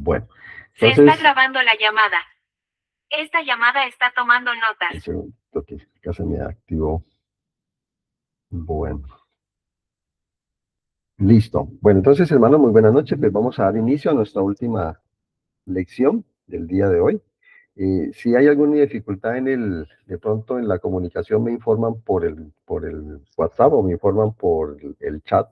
Bueno, Se está entonces, grabando la llamada. Esta llamada está tomando notas. un segundito que acá se me activó. Bueno, listo. Bueno, entonces, hermano, muy buenas noches. Pues vamos a dar inicio a nuestra última lección del día de hoy. Si hay alguna dificultad de pronto en la comunicación, me informan por el WhatsApp o me informan por el chat,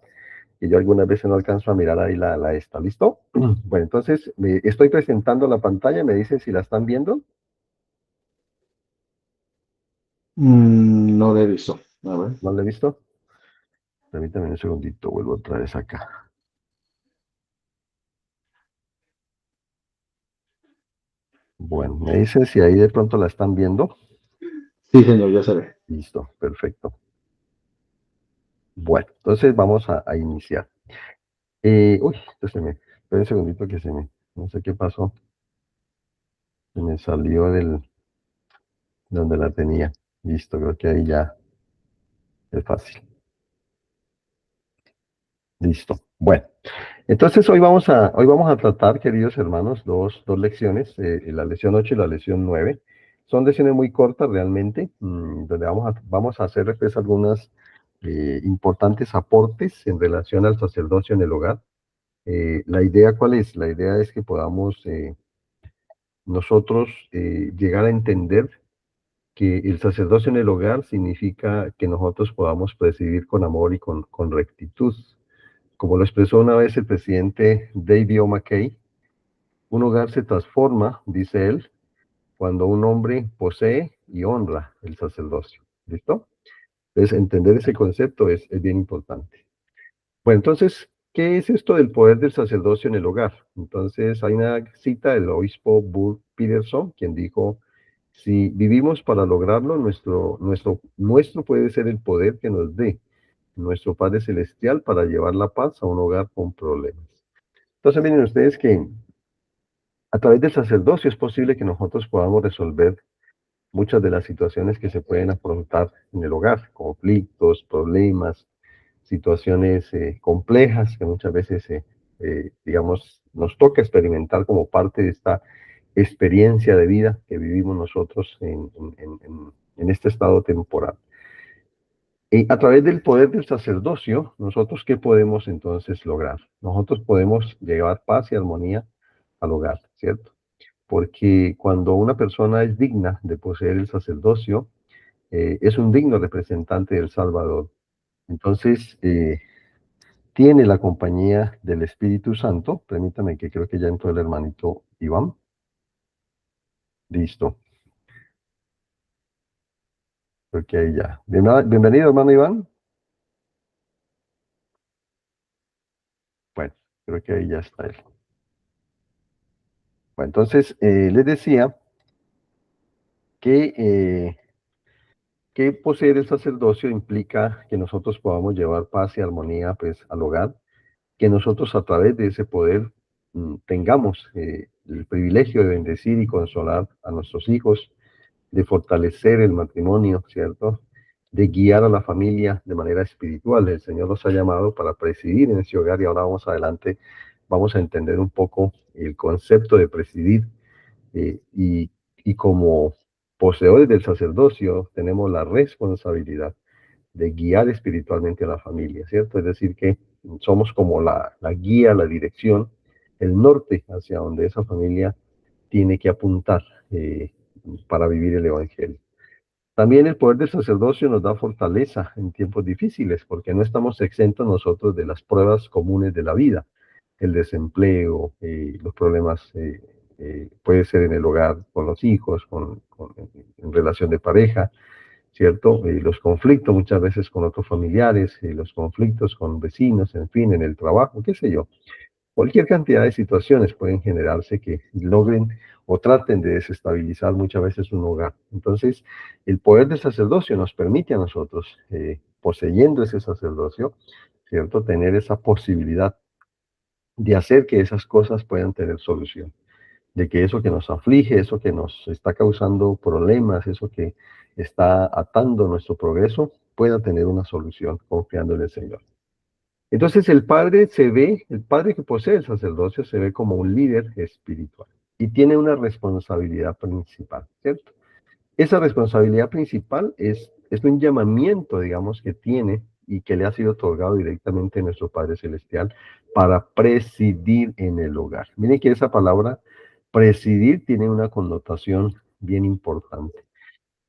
que yo algunas veces no alcanzo a mirar ahí la esta. ¿Listo? Bueno, entonces, estoy presentando la pantalla, me dicen si la están viendo. No lo he visto. A ver. ¿No la he visto? Permítame un segundito, vuelvo otra vez acá. Bueno, me dicen si ahí de pronto la están viendo. Sí, señor, ya se ve. Listo, perfecto. Bueno, entonces vamos a iniciar. Uy, espera un segundito que no sé qué pasó, se me salió de donde la tenía. Listo, creo que ahí ya es fácil. Listo. Bueno, entonces hoy vamos a tratar, queridos hermanos, dos lecciones, la lección 8 y la lección 9. Son lecciones muy cortas realmente, donde vamos a hacer pues, algunos importantes aportes en relación al sacerdocio en el hogar. ¿La idea cuál es? La idea es que podamos nosotros llegar a entender que el sacerdocio en el hogar significa que nosotros podamos presidir con amor y con rectitud. Como lo expresó una vez el presidente David O. McKay, un hogar se transforma, dice él, cuando un hombre posee y honra el sacerdocio. ¿Listo? Entonces, entender ese concepto es bien importante. Bueno, entonces, ¿qué es esto del poder del sacerdocio en el hogar? Entonces, hay una cita del obispo Burr Peterson, quien dijo, si vivimos para lograrlo, nuestro puede ser el poder que nos dé nuestro Padre Celestial para llevar la paz a un hogar con problemas. Entonces, miren ustedes que a través del sacerdocio es posible que nosotros podamos resolver muchas de las situaciones que se pueden afrontar en el hogar, conflictos, problemas, situaciones complejas que muchas veces, digamos, nos toca experimentar como parte de esta experiencia de vida que vivimos nosotros en este estado temporal. Y a través del poder del sacerdocio, nosotros ¿qué podemos entonces lograr? Nosotros podemos llevar paz y armonía al hogar, ¿cierto? Porque cuando una persona es digna de poseer el sacerdocio, es un digno representante del Salvador. Entonces, tiene la compañía del Espíritu Santo. Permítame que creo que ya entró el hermanito Iván. Listo. Creo que ahí ya. Bienvenido, hermano Iván. Bueno, creo que ahí ya está él. Bueno, entonces, les decía que, que poseer el sacerdocio implica que nosotros podamos llevar paz y armonía pues, al hogar, que nosotros a través de ese poder tengamos el privilegio de bendecir y consolar a nuestros hijos, de fortalecer el matrimonio, ¿cierto? De guiar a la familia de manera espiritual. El Señor nos ha llamado para presidir en ese hogar y ahora vamos adelante, vamos a entender un poco el concepto de presidir y como poseedores del sacerdocio tenemos la responsabilidad de guiar espiritualmente a la familia, ¿cierto? Es decir, que somos como la guía, la dirección, el norte hacia donde esa familia tiene que apuntar para vivir el Evangelio. También el poder del sacerdocio nos da fortaleza en tiempos difíciles, porque no estamos exentos nosotros de las pruebas comunes de la vida, el desempleo, los problemas, puede ser en el hogar con los hijos, en relación de pareja, ¿cierto? Los conflictos muchas veces con otros familiares, los conflictos con vecinos, en fin, en el trabajo, qué sé yo. Cualquier cantidad de situaciones pueden generarse que logren o traten de desestabilizar muchas veces un hogar. Entonces, el poder del sacerdocio nos permite a nosotros, poseyendo ese sacerdocio, ¿cierto? Tener esa posibilidad de hacer que esas cosas puedan tener solución, de que eso que nos aflige, eso que nos está causando problemas, eso que está atando nuestro progreso, pueda tener una solución confiando en el Señor. Entonces el padre que posee el sacerdocio se ve como un líder espiritual y tiene una responsabilidad principal, ¿cierto? Esa responsabilidad principal es un llamamiento, digamos, que tiene y que le ha sido otorgado directamente a nuestro Padre Celestial para presidir en el hogar. Miren que esa palabra presidir tiene una connotación bien importante.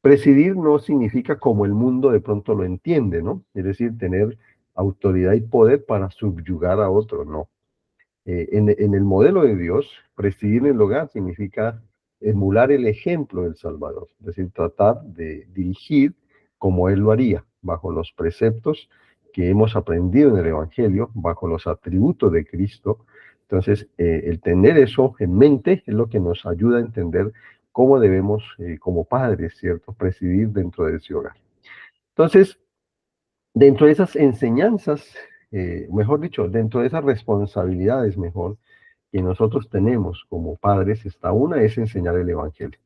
Presidir no significa como el mundo de pronto lo entiende, ¿no? Es decir, tener autoridad y poder para subyugar a otro, no. En el modelo de Dios, presidir en el hogar significa emular el ejemplo del Salvador, es decir, tratar de dirigir como Él lo haría, bajo los preceptos que hemos aprendido en el Evangelio, bajo los atributos de Cristo. Entonces, el tener eso en mente es lo que nos ayuda a entender cómo debemos, como padres, ¿cierto?, presidir dentro de ese hogar. Entonces, dentro de esas enseñanzas, mejor dicho, dentro de esas responsabilidades, mejor, que nosotros tenemos como padres, está una es enseñar el Evangelio.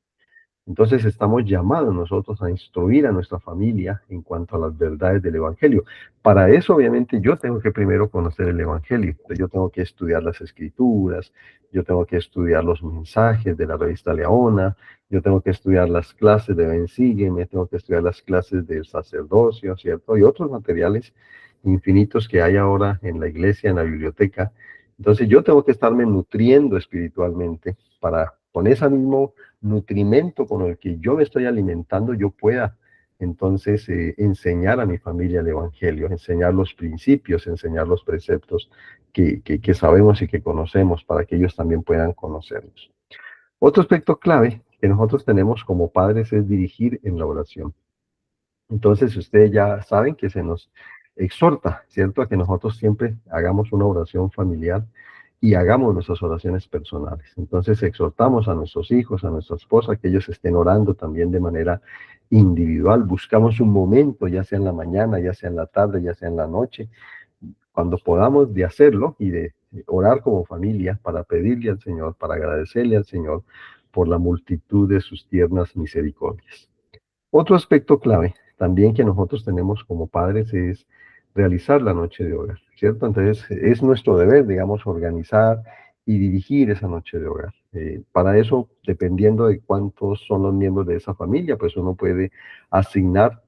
Entonces estamos llamados nosotros a instruir a nuestra familia en cuanto a las verdades del Evangelio. Para eso, obviamente, yo tengo que primero conocer el Evangelio. Yo tengo que estudiar las Escrituras, yo tengo que estudiar los mensajes de la revista Leona, yo tengo que estudiar las clases de Ben Sígueme, tengo que estudiar las clases del sacerdocio, ¿cierto? Y otros materiales infinitos que hay ahora en la iglesia, en la biblioteca. Entonces yo tengo que estarme nutriendo espiritualmente para con ese mismo nutrimento con el que yo me estoy alimentando, yo pueda entonces enseñar a mi familia el Evangelio, enseñar los principios, enseñar los preceptos que sabemos y que conocemos para que ellos también puedan conocerlos. Otro aspecto clave que nosotros tenemos como padres es dirigir en la oración. Entonces, ustedes ya saben que se nos exhorta, ¿cierto?, a que nosotros siempre hagamos una oración familiar y hagamos nuestras oraciones personales. Entonces, exhortamos a nuestros hijos, a nuestra esposa, que ellos estén orando también de manera individual. Buscamos un momento, ya sea en la mañana, ya sea en la tarde, ya sea en la noche, cuando podamos de hacerlo y de orar como familia para pedirle al Señor, para agradecerle al Señor por la multitud de sus tiernas misericordias. Otro aspecto clave también que nosotros tenemos como padres es realizar la noche de hogar, ¿cierto? Entonces es nuestro deber, digamos, organizar y dirigir esa noche de hogar. Para eso, dependiendo de cuántos son los miembros de esa familia, pues uno puede asignar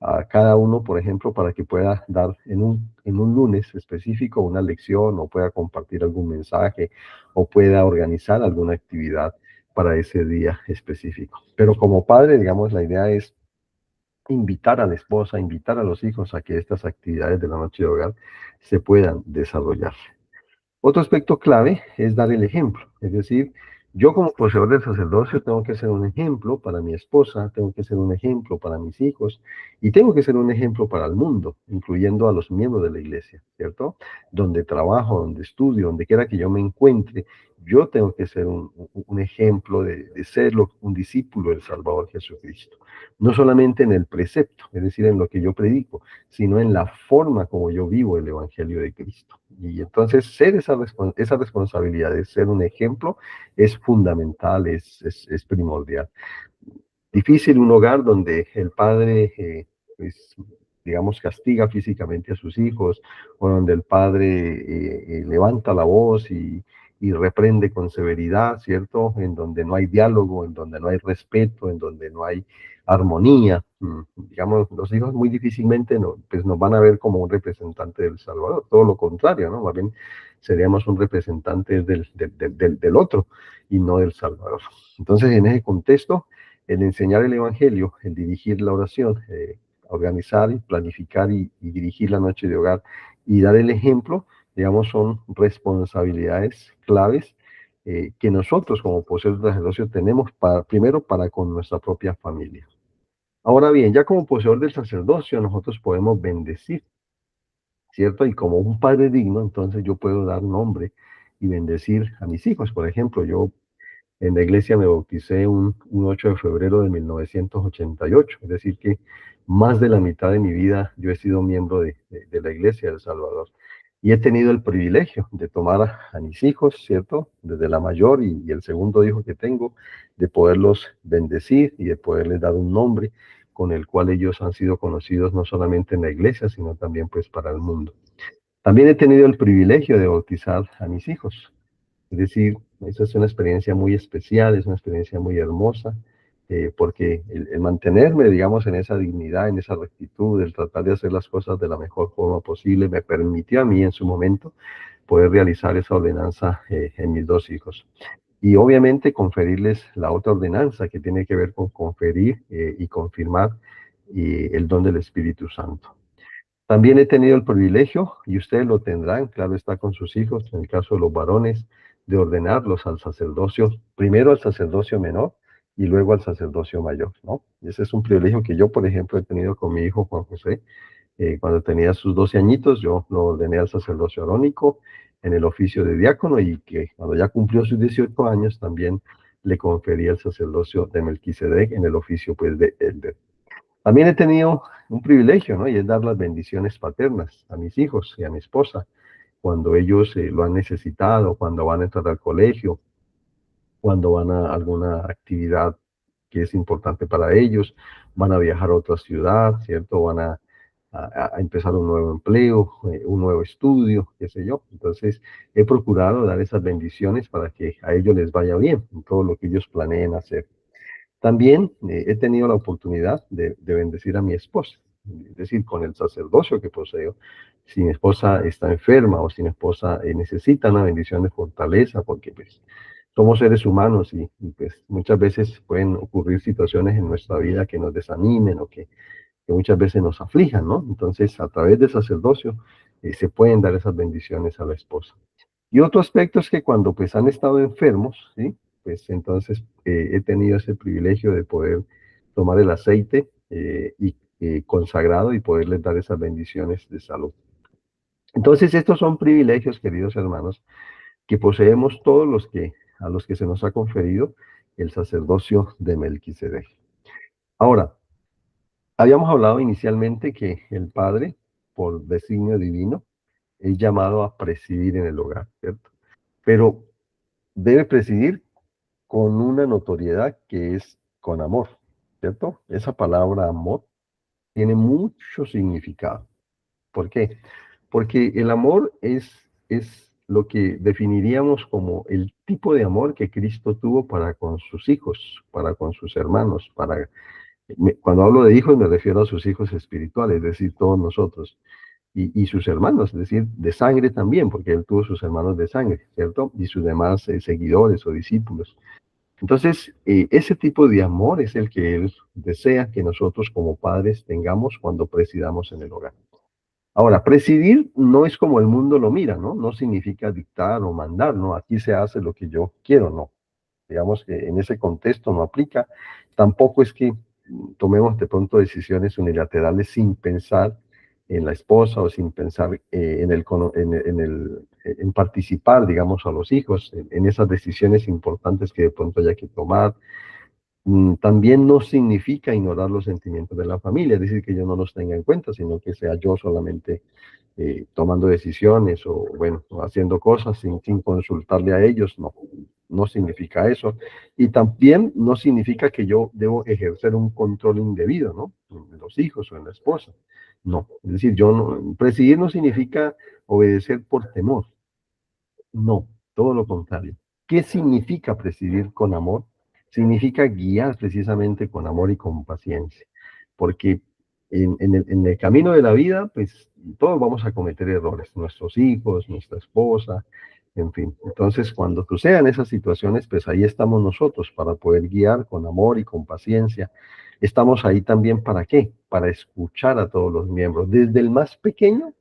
a cada uno, por ejemplo, para que pueda dar en un lunes específico una lección o pueda compartir algún mensaje o pueda organizar alguna actividad para ese día específico. Pero como padre, digamos, la idea es invitar a la esposa, invitar a los hijos a que estas actividades de la noche de hogar se puedan desarrollar. Otro aspecto clave es dar el ejemplo, es decir, yo como poseedor del sacerdocio tengo que ser un ejemplo para mi esposa, tengo que ser un ejemplo para mis hijos y tengo que ser un ejemplo para el mundo, incluyendo a los miembros de la iglesia, ¿cierto? Donde trabajo, donde estudio, donde quiera que yo me encuentre, yo tengo que ser un ejemplo de serlo, un discípulo del Salvador Jesucristo. No solamente en el precepto, es decir, en lo que yo predico, sino en la forma como yo vivo el Evangelio de Cristo. Y entonces ser esa responsabilidad de ser un ejemplo es fundamental, es primordial. Difícil un hogar donde el padre, pues, digamos, castiga físicamente a sus hijos, o donde el padre levanta la voz y reprende con severidad, ¿cierto? En donde no hay diálogo, en donde no hay respeto, en donde no hay armonía. Digamos, los hijos muy difícilmente pues nos van a ver como un representante del Salvador, todo lo contrario, ¿no? Más bien seríamos un representante del otro y no del Salvador. Entonces, en ese contexto, el enseñar el Evangelio, el dirigir la oración, organizar y planificar y dirigir la noche de hogar y dar el ejemplo, digamos, son responsabilidades claves que nosotros como poseedores del sacerdocio tenemos primero para con nuestra propia familia. Ahora bien, ya como poseedor del sacerdocio, nosotros podemos bendecir, ¿cierto? Y como un padre digno, entonces yo puedo dar nombre y bendecir a mis hijos. Por ejemplo, yo en la iglesia me bauticé un 8 de febrero de 1988, es decir que más de la mitad de mi vida yo he sido miembro de la iglesia de El Salvador. Y he tenido el privilegio de tomar a mis hijos, ¿cierto? Desde la mayor y el segundo hijo que tengo, de poderlos bendecir y de poderles dar un nombre con el cual ellos han sido conocidos no solamente en la iglesia, sino también pues para el mundo. También he tenido el privilegio de bautizar a mis hijos. Es decir, esa es una experiencia muy especial, es una experiencia muy hermosa, porque el mantenerme, digamos, en esa dignidad, en esa rectitud, el tratar de hacer las cosas de la mejor forma posible, me permitió a mí en su momento poder realizar esa ordenanza en mis dos hijos. Y obviamente conferirles la otra ordenanza que tiene que ver con conferir y confirmar el don del Espíritu Santo. También he tenido el privilegio, y ustedes lo tendrán, claro está, con sus hijos, en el caso de los varones, de ordenarlos al sacerdocio, primero al sacerdocio menor y luego al sacerdocio mayor, ¿no? Ese es un privilegio que yo, por ejemplo, he tenido con mi hijo Juan José. Cuando tenía sus 12 añitos, yo lo ordené al sacerdocio arónico en el oficio de diácono, y que cuando ya cumplió sus 18 años también le conferí el sacerdocio de Melquisedec en el oficio, pues, de Elder. También he tenido un privilegio, ¿no? Y es dar las bendiciones paternas a mis hijos y a mi esposa cuando ellos lo han necesitado, cuando van a entrar al colegio, cuando van a alguna actividad que es importante para ellos, van a viajar a otra ciudad, ¿cierto? Van a empezar un nuevo empleo, un nuevo estudio, qué sé yo. Entonces, he procurado dar esas bendiciones para que a ellos les vaya bien en todo lo que ellos planeen hacer. También he tenido la oportunidad de bendecir a mi esposa, es decir, con el sacerdocio que poseo. Si mi esposa está enferma o si mi esposa necesita una bendición de fortaleza, porque pues somos seres humanos y, pues muchas veces pueden ocurrir situaciones en nuestra vida que nos desanimen o que muchas veces nos aflijan, ¿no? Entonces, a través del sacerdocio se pueden dar esas bendiciones a la esposa. Y otro aspecto es que cuando pues han estado enfermos, ¿sí? Pues entonces he tenido ese privilegio de poder tomar el aceite y consagrado y poderles dar esas bendiciones de salud. Entonces estos son privilegios, queridos hermanos, que poseemos todos a los que se nos ha conferido el sacerdocio de Melquisedec. Ahora, habíamos hablado inicialmente que el Padre, por designio divino, es llamado a presidir en el hogar, ¿cierto? Pero debe presidir con una notoriedad que es con amor, ¿cierto? Esa palabra amor tiene mucho significado. ¿Por qué? Porque el amor es lo que definiríamos como el tipo de amor que Cristo tuvo para con sus hijos, para con sus hermanos, cuando hablo de hijos me refiero a sus hijos espirituales, es decir, todos nosotros y sus hermanos, es decir, de sangre también, porque él tuvo sus hermanos de sangre, ¿cierto? Y sus demás seguidores o discípulos. Entonces, ese tipo de amor es el que él desea que nosotros como padres tengamos cuando presidamos en el hogar. Ahora, presidir no es como el mundo lo mira, ¿no? No significa dictar o mandar, ¿no? Aquí se hace lo que yo quiero, no. Digamos que en ese contexto no aplica. Tampoco es que tomemos de pronto decisiones unilaterales sin pensar en la esposa o sin pensar en participar, digamos, a los hijos en esas decisiones importantes que de pronto haya que tomar. También no significa ignorar los sentimientos de la familia, es decir, que yo no los tenga en cuenta, sino que sea yo solamente tomando decisiones o, bueno, haciendo cosas sin consultarle a ellos. No, no significa eso. Y también no significa que yo debo ejercer un control indebido, ¿no? En los hijos o en la esposa. No, es decir, presidir no significa obedecer por temor. No, todo lo contrario. ¿Qué significa presidir con amor? Significa guiar precisamente con amor y con paciencia, porque en el camino de la vida, pues todos vamos a cometer errores, nuestros hijos, nuestra esposa, en fin. Entonces, cuando sucedan esas situaciones, pues ahí estamos nosotros para poder guiar con amor y con paciencia. Estamos ahí también ¿para qué? Para escuchar a todos los miembros, desde el más pequeño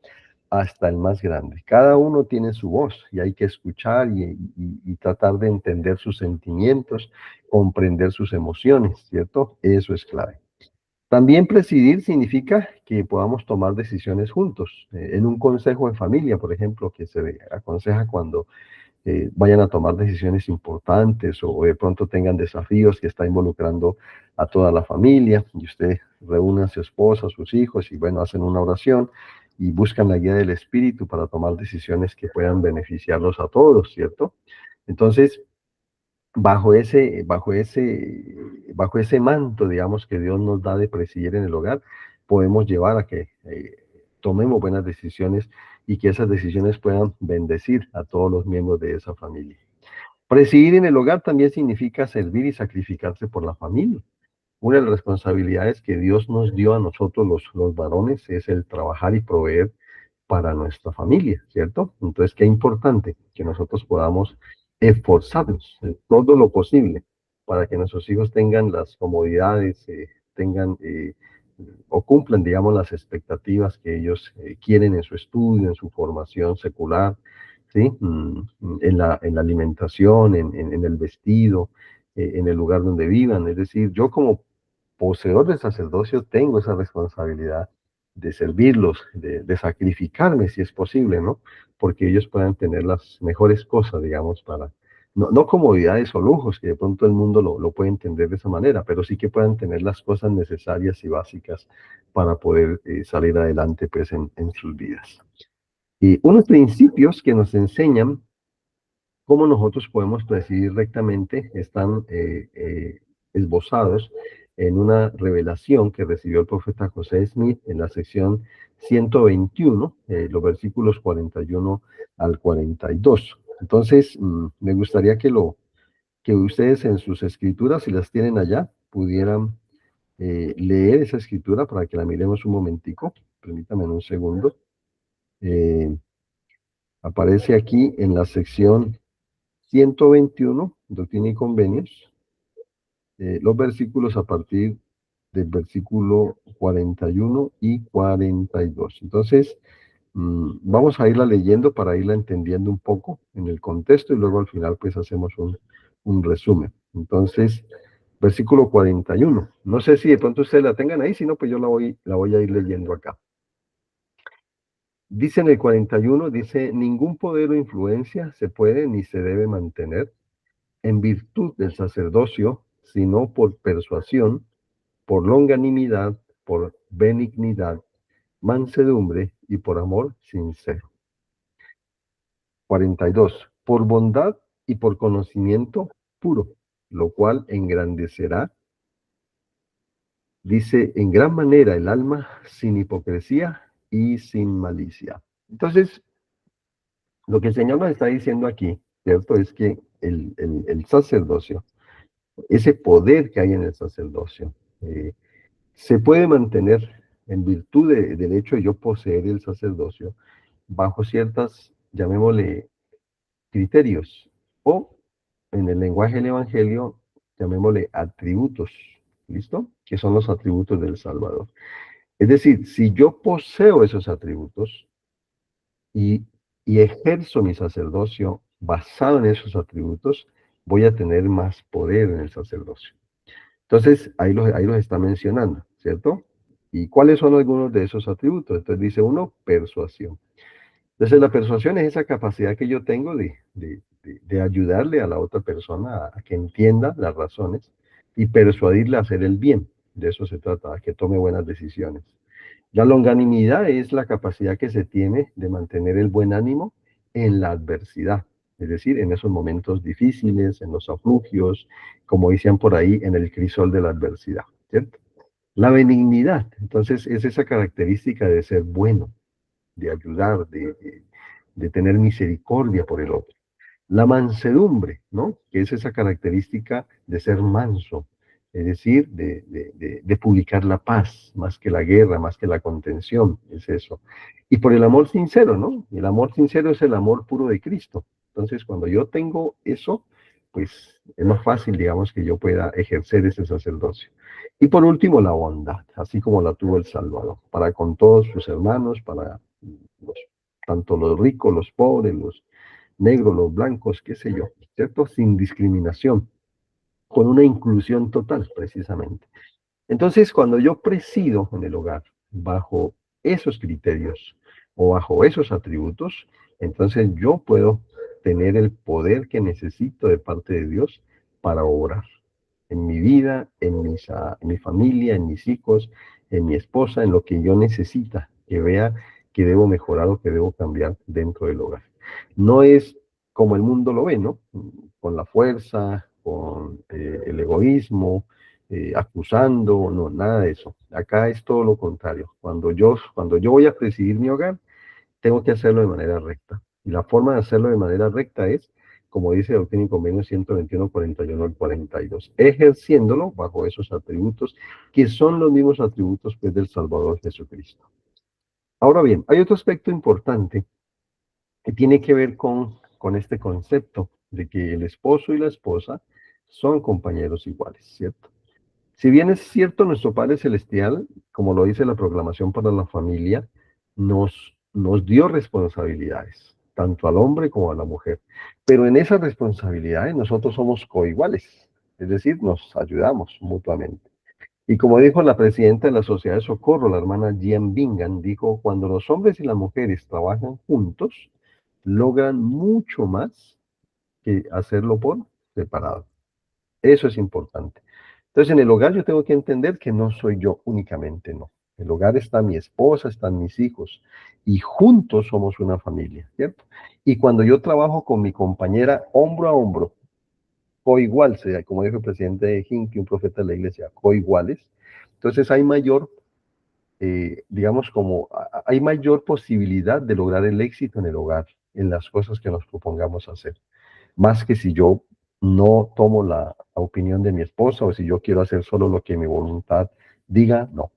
hasta el más grande. Cada uno tiene su voz y hay que escuchar y tratar de entender sus sentimientos, comprender sus emociones, ¿cierto? Eso es clave. También presidir significa que podamos tomar decisiones juntos. En un consejo de familia, por ejemplo, que se aconseja cuando vayan a tomar decisiones importantes o de pronto tengan desafíos que está involucrando a toda la familia, y usted reúne a su esposa, a sus hijos y bueno, hacen una oración y buscan la guía del Espíritu para tomar decisiones que puedan beneficiarlos a todos, ¿cierto? Entonces, bajo ese manto, digamos, que Dios nos da de presidir en el hogar, podemos llevar a que tomemos buenas decisiones y que esas decisiones puedan bendecir a todos los miembros de esa familia. Presidir en el hogar también significa servir y sacrificarse por la familia. Una de las responsabilidades que Dios nos dio a nosotros los varones es el trabajar y proveer para nuestra familia, ¿cierto? Entonces, qué importante que nosotros podamos esforzarnos en todo lo posible para que nuestros hijos tengan las comodidades, tengan o cumplan, digamos, las expectativas que ellos quieren en su estudio, en su formación secular, ¿sí? En la alimentación, en el vestido, en el lugar donde vivan. Es decir, yo como poseedor del sacerdocio tengo esa responsabilidad de servirlos, de sacrificarme si es posible, ¿no? Porque ellos puedan tener las mejores cosas, digamos, para, no comodidades o lujos, que de pronto el mundo lo puede entender de esa manera, pero sí que puedan tener las cosas necesarias y básicas para poder salir adelante, pues, en sus vidas. Y unos principios que nos enseñan cómo nosotros podemos presidir rectamente están esbozados en una revelación que recibió el profeta José Smith en la sección 121, los versículos 41 al 42. Entonces, me gustaría que ustedes en sus escrituras, si las tienen allá, pudieran leer esa escritura para que la miremos un momentico. Permítame un segundo. Eh, Aparece aquí en la sección 121, Doctrina y Convenios, los versículos a partir del versículo 41 y 42. Entonces, vamos a irla leyendo para irla entendiendo un poco en el contexto y luego al final pues hacemos un resumen. Entonces, versículo 41. No sé si de pronto ustedes la tengan ahí, si no, pues yo la voy a ir leyendo acá. Dice en el 41, dice, ningún poder o influencia se puede ni se debe mantener en virtud del sacerdocio, sino por persuasión, por longanimidad, por benignidad, mansedumbre y por amor sincero. 42. Por bondad y por conocimiento puro, lo cual engrandecerá, dice, en gran manera el alma sin hipocresía y sin malicia. Entonces, lo que el Señor nos está diciendo aquí, ¿cierto? Es que el sacerdocio, ese poder que hay en el sacerdocio, se puede mantener en virtud del hecho de yo poseer el sacerdocio bajo ciertas, llamémosle, criterios, o en el lenguaje del Evangelio, llamémosle atributos, ¿listo? Que son los atributos del Salvador. Es decir, si yo poseo esos atributos y, y ejerzo mi sacerdocio basado en esos atributos, voy a tener más poder en el sacerdocio. Entonces, ahí los está mencionando, ¿cierto? ¿Y cuáles son algunos de esos atributos? Entonces dice uno, persuasión. Entonces, la persuasión es esa capacidad que yo tengo de ayudarle a la otra persona a que entienda las razones y persuadirle a hacer el bien. De eso se trata, a que tome buenas decisiones. La longanimidad es la capacidad que se tiene de mantener el buen ánimo en la adversidad, es decir, en esos momentos difíciles, en los aflugios, como decían por ahí, en el crisol de la adversidad, ¿cierto? La benignidad, entonces, es esa característica de ser bueno, de ayudar, de tener misericordia por el otro. La mansedumbre, ¿no? Que es esa característica de ser manso, es decir, de publicar la paz, más que la guerra, más que la contención, es eso. Y por el amor sincero, ¿no? El amor sincero es el amor puro de Cristo. Entonces, cuando yo tengo eso, pues es más fácil, digamos, que yo pueda ejercer ese sacerdocio. Y por último, la bondad, así como la tuvo el Salvador, para con todos sus hermanos, para los, tanto los ricos, los pobres, los negros, los blancos, qué sé yo, ¿cierto? Sin discriminación, con una inclusión total, precisamente. Entonces, cuando yo presido en el hogar bajo esos criterios o bajo esos atributos, entonces yo puedo tener el poder que necesito de parte de Dios para obrar en mi vida, en mi familia, en mis hijos, en mi esposa, en lo que yo necesita, que vea que debo mejorar o que debo cambiar dentro del hogar. No es como el mundo lo ve, ¿no? Con la fuerza, con el egoísmo, acusando, no, nada de eso. Acá es todo lo contrario. Cuando yo voy a presidir mi hogar, tengo que hacerlo de manera recta. Y la forma de hacerlo de manera recta es, como dice Doctrina y Convenio 121, 41 al 42, ejerciéndolo bajo esos atributos que son los mismos atributos pues, del Salvador Jesucristo. Ahora bien, hay otro aspecto importante que tiene que ver con este concepto de que el esposo y la esposa son compañeros iguales, ¿cierto? Si bien es cierto, nuestro Padre Celestial, como lo dice la proclamación para la familia, nos dio responsabilidades, tanto al hombre como a la mujer. Pero en esas responsabilidades nosotros somos coiguales, es decir, nos ayudamos mutuamente. Y como dijo la presidenta de la Sociedad de Socorro, la hermana Jean Bingham, dijo, cuando los hombres y las mujeres trabajan juntos, logran mucho más que hacerlo por separado. Eso es importante. Entonces, en el hogar yo tengo que entender que no soy yo únicamente, no. En el hogar está mi esposa, están mis hijos, y juntos somos una familia, ¿cierto? Y cuando yo trabajo con mi compañera hombro a hombro, coigual, sea, como dijo el presidente de Hinkie, un profeta de la iglesia, coiguales, entonces hay mayor, digamos, hay mayor posibilidad de lograr el éxito en el hogar, en las cosas que nos propongamos hacer más que si yo no tomo la opinión de mi esposa o si yo quiero hacer solo lo que mi voluntad diga, no.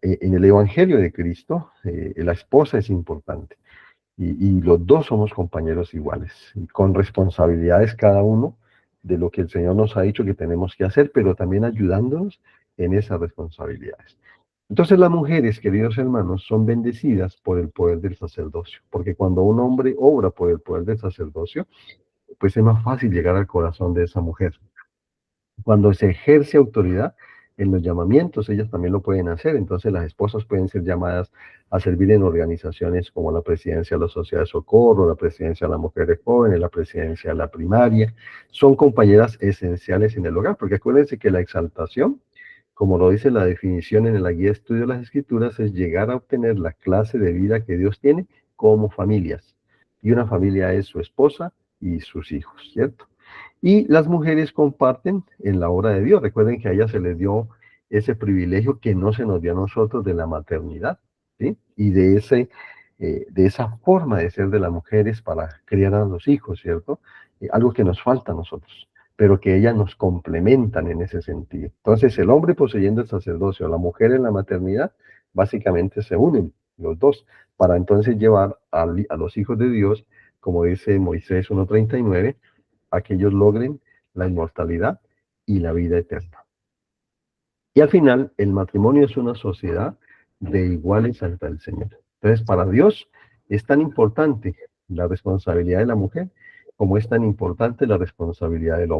En el Evangelio de Cristo, la esposa es importante y los dos somos compañeros iguales, y con responsabilidades cada uno de lo que el Señor nos ha dicho que tenemos que hacer, pero también ayudándonos en esas responsabilidades. Entonces las mujeres, queridos hermanos, son bendecidas por el poder del sacerdocio, porque cuando un hombre obra por el poder del sacerdocio, pues es más fácil llegar al corazón de esa mujer. Cuando se ejerce autoridad en los llamamientos, ellas también lo pueden hacer. Entonces las esposas pueden ser llamadas a servir en organizaciones como la presidencia de la Sociedad de Socorro, la presidencia de las mujeres jóvenes, la presidencia de la primaria. Son compañeras esenciales en el hogar, porque acuérdense que la exaltación, como lo dice la definición en la guía de estudio de las escrituras, es llegar a obtener la clase de vida que Dios tiene como familias. Y una familia es su esposa y sus hijos, ¿cierto? Y las mujeres comparten en la obra de Dios. Recuerden que a ellas se les dio ese privilegio que no se nos dio a nosotros de la maternidad, ¿sí? Y de esa forma de ser de las mujeres para criar a los hijos, ¿cierto? Algo que nos falta a nosotros, pero que ellas nos complementan en ese sentido. Entonces, el hombre poseyendo el sacerdocio, la mujer en la maternidad, básicamente se unen los dos para entonces llevar a los hijos de Dios, como dice Moisés 1:39, a que ellos logren la inmortalidad y la vida eterna. Y al final, el matrimonio es una sociedad de iguales ante el Señor. Entonces, para Dios es tan importante la responsabilidad de la mujer como es tan importante la responsabilidad del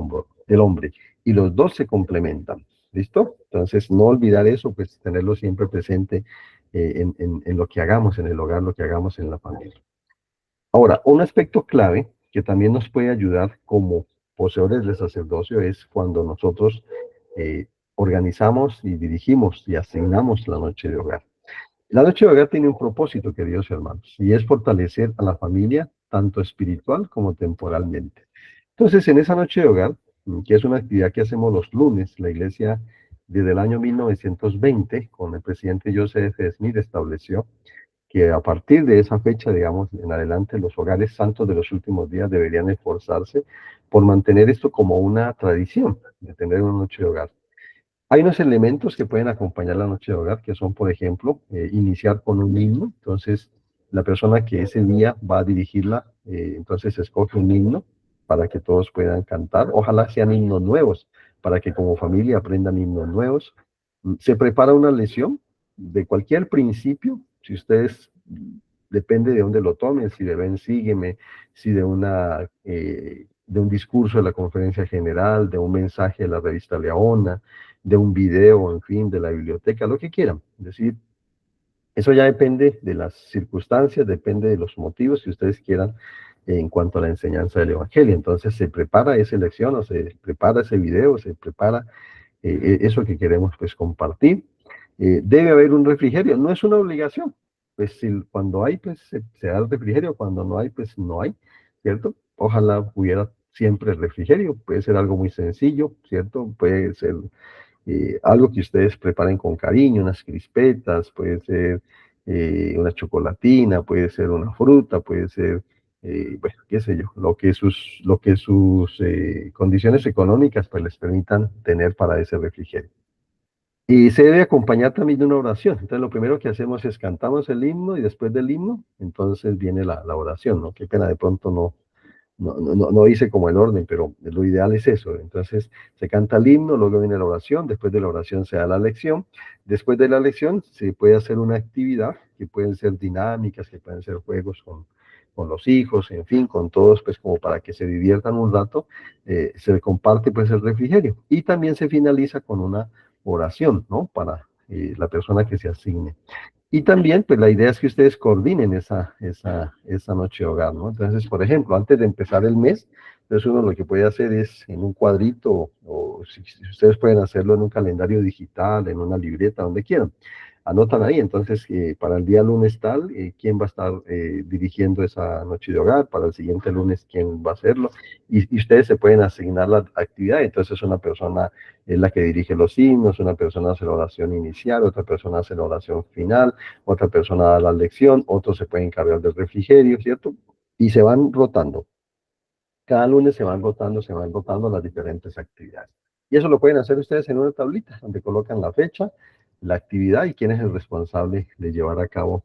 hombre. Y los dos se complementan. ¿Listo? Entonces, no olvidar eso, pues tenerlo siempre presente en lo que hagamos en el hogar, lo que hagamos en la familia. Ahora, un aspecto clave que también nos puede ayudar como poseedores del sacerdocio es cuando nosotros organizamos y dirigimos y asignamos la noche de hogar. La noche de hogar tiene un propósito, queridos hermanos, y es fortalecer a la familia tanto espiritual como temporalmente. Entonces, en esa noche de hogar, que es una actividad que hacemos los lunes, la iglesia desde el año 1920, con el presidente Joseph Smith, estableció que a partir de esa fecha, digamos, en adelante, los hogares santos de los últimos días deberían esforzarse por mantener esto como una tradición, de tener una noche de hogar. Hay unos elementos que pueden acompañar la noche de hogar, que son, por ejemplo, iniciar con un himno. Entonces, la persona que ese día va a dirigirla, entonces escoge un himno para que todos puedan cantar. Ojalá sean himnos nuevos, para que como familia aprendan himnos nuevos. Se prepara una lección de cualquier principio, si ustedes, depende de dónde lo tomen, si de Ven, Sígueme, si de un discurso de la conferencia general, de un mensaje de la revista Leona, de un video, en fin, de la biblioteca, lo que quieran. Es decir, eso ya depende de las circunstancias, depende de los motivos que ustedes quieran en cuanto a la enseñanza del Evangelio. Entonces se prepara esa lección, o se prepara ese video, se prepara eso que queremos pues compartir. Debe haber un refrigerio, no es una obligación. Pues si, cuando hay, pues se da el refrigerio, cuando no hay, pues no hay, ¿cierto? Ojalá hubiera siempre refrigerio, puede ser algo muy sencillo, ¿cierto? Puede ser algo que ustedes preparen con cariño, unas crispetas, puede ser una chocolatina, puede ser una fruta, puede ser, bueno, qué sé yo, lo que sus condiciones económicas pues les permitan tener para ese refrigerio. Y se debe acompañar también de una oración. Entonces, lo primero que hacemos es cantamos el himno y después del himno, entonces viene la oración, ¿no? Qué pena, de pronto no hice como el orden, pero lo ideal es eso. Entonces, se canta el himno, luego viene la oración, después de la oración se da la lección. Después de la lección se puede hacer una actividad que pueden ser dinámicas, que pueden ser juegos con los hijos, en fin, con todos, pues como para que se diviertan un rato, se comparte pues el refrigerio. Y también se finaliza con una oración, ¿no? Para la persona que se asigne. Y también, pues la idea es que ustedes coordinen esa noche de hogar, ¿no? Entonces, por ejemplo, antes de empezar el mes, entonces uno lo que puede hacer es en un cuadrito, o si ustedes pueden hacerlo en un calendario digital, en una libreta, donde quieran. Anotan ahí, entonces, para el día lunes tal, quién va a estar dirigiendo esa noche de hogar, para el siguiente lunes quién va a hacerlo, y ustedes se pueden asignar la actividad, entonces una persona es la que dirige los himnos, una persona hace la oración inicial, otra persona hace la oración final, otra persona da la lección, otros se pueden encargar del refrigerio, ¿cierto? Y se van rotando. Cada lunes se van rotando las diferentes actividades. Y eso lo pueden hacer ustedes en una tablita, donde colocan la fecha, la actividad y quién es el responsable de llevar a cabo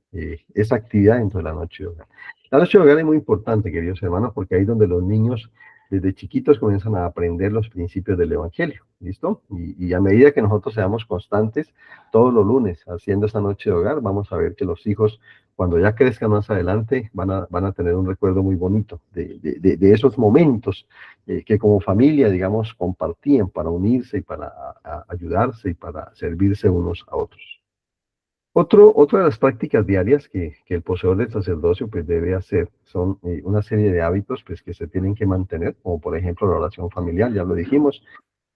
esa actividad dentro de la noche de hogar. La noche de hogar es muy importante, queridos hermanos, porque ahí es donde los niños desde chiquitos comienzan a aprender los principios del Evangelio, ¿listo? Y a medida que nosotros seamos constantes todos los lunes haciendo esta noche de hogar, vamos a ver que los hijos cuando ya crezcan más adelante, van a tener un recuerdo muy bonito de esos momentos que como familia, digamos, compartían para unirse y para ayudarse y para servirse unos a otros. Otra de las prácticas diarias que el poseedor del sacerdocio pues debe hacer son una serie de hábitos pues que se tienen que mantener, como por ejemplo la oración familiar, ya lo dijimos,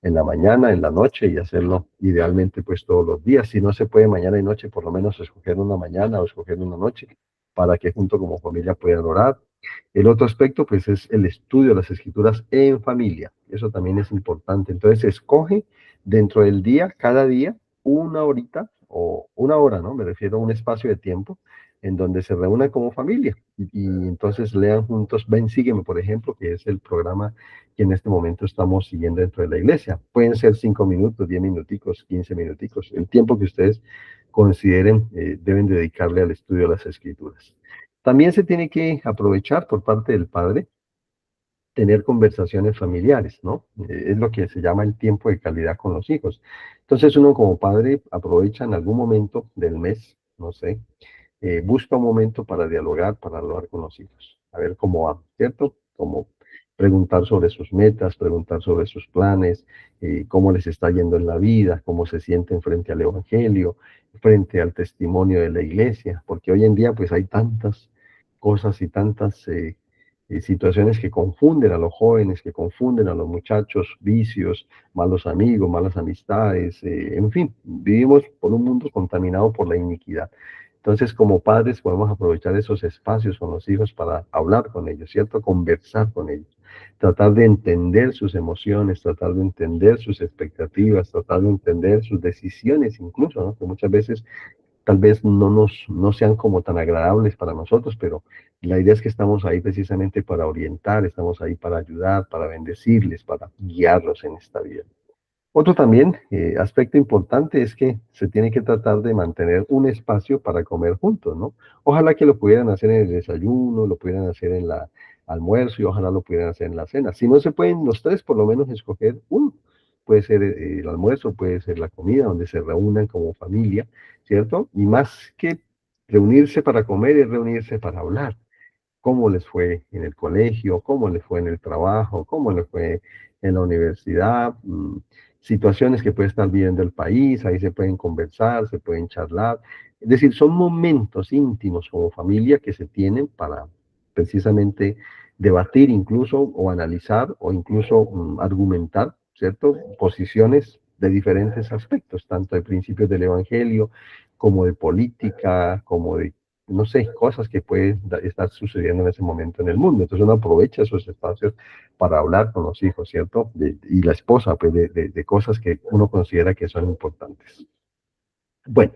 en la mañana, en la noche y hacerlo idealmente pues todos los días. Si no se puede mañana y noche, por lo menos escoger una mañana o escoger una noche para que junto como familia puedan orar. El otro aspecto pues es el estudio de las escrituras en familia. Eso también es importante. Entonces se escoge dentro del día, cada día, una horita o una hora, ¿no? Me refiero a un espacio de tiempo en donde se reúnan como familia y entonces lean juntos Ven, sígueme, por ejemplo, que es el programa que en este momento estamos siguiendo dentro de la iglesia. Pueden ser 5 minutos, 10 minuticos, 15 minuticos, el tiempo que ustedes consideren deben dedicarle al estudio de las escrituras. También se tiene que aprovechar por parte del padre tener conversaciones familiares, ¿no? Es lo que se llama el tiempo de calidad con los hijos. Entonces uno como padre aprovecha en algún momento del mes, no sé, busca un momento para dialogar, para hablar con los hijos, a ver cómo van, ¿cierto? Como preguntar sobre sus metas, preguntar sobre sus planes, cómo les está yendo en la vida, cómo se sienten frente al Evangelio, frente al testimonio de la iglesia, porque hoy en día pues hay tantas cosas y tantas situaciones que confunden a los jóvenes, que confunden a los muchachos, vicios, malos amigos, malas amistades, en fin, vivimos por un mundo contaminado por la iniquidad. Entonces, como padres, podemos aprovechar esos espacios con los hijos para hablar con ellos, ¿cierto? Conversar con ellos, tratar de entender sus emociones, tratar de entender sus expectativas, tratar de entender sus decisiones incluso, ¿no? Que muchas veces tal vez no sean como tan agradables para nosotros, pero la idea es que estamos ahí precisamente para orientar, estamos ahí para ayudar, para bendecirles, para guiarlos en esta vida. Otro también aspecto importante es que se tiene que tratar de mantener un espacio para comer juntos, ¿no? Ojalá que lo pudieran hacer en el desayuno, lo pudieran hacer en la almuerzo y ojalá lo pudieran hacer en la cena. Si no se pueden los tres, por lo menos escoger uno. Puede ser el almuerzo, puede ser la comida, donde se reúnan como familia, ¿cierto? Y más que reunirse para comer, es reunirse para hablar cómo les fue en el colegio, cómo les fue en el trabajo, cómo les fue en la universidad, situaciones que puede estar viviendo el país, ahí se pueden conversar, se pueden charlar. Es decir, son momentos íntimos como familia que se tienen para precisamente debatir incluso o analizar o incluso argumentar, ¿cierto? Posiciones de diferentes aspectos, tanto de principios del Evangelio como de política, como de no sé, cosas que pueden estar sucediendo en ese momento en el mundo. Entonces uno aprovecha esos espacios para hablar con los hijos, ¿cierto? Y la esposa, pues, de cosas que uno considera que son importantes. Bueno,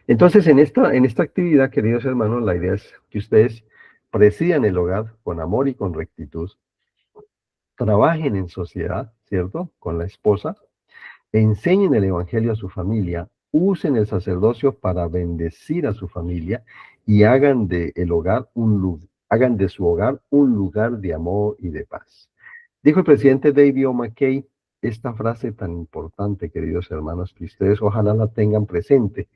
entonces en esta actividad, queridos hermanos, la idea es que ustedes presidan el hogar con amor y con rectitud, trabajen en sociedad, ¿cierto? Con la esposa, enseñen el evangelio a su familia, usen el sacerdocio para bendecir a su familia y hagan de su hogar un lugar de amor y de paz. Dijo el presidente David O. McKay esta frase tan importante, queridos hermanos, que ustedes ojalá la tengan presente.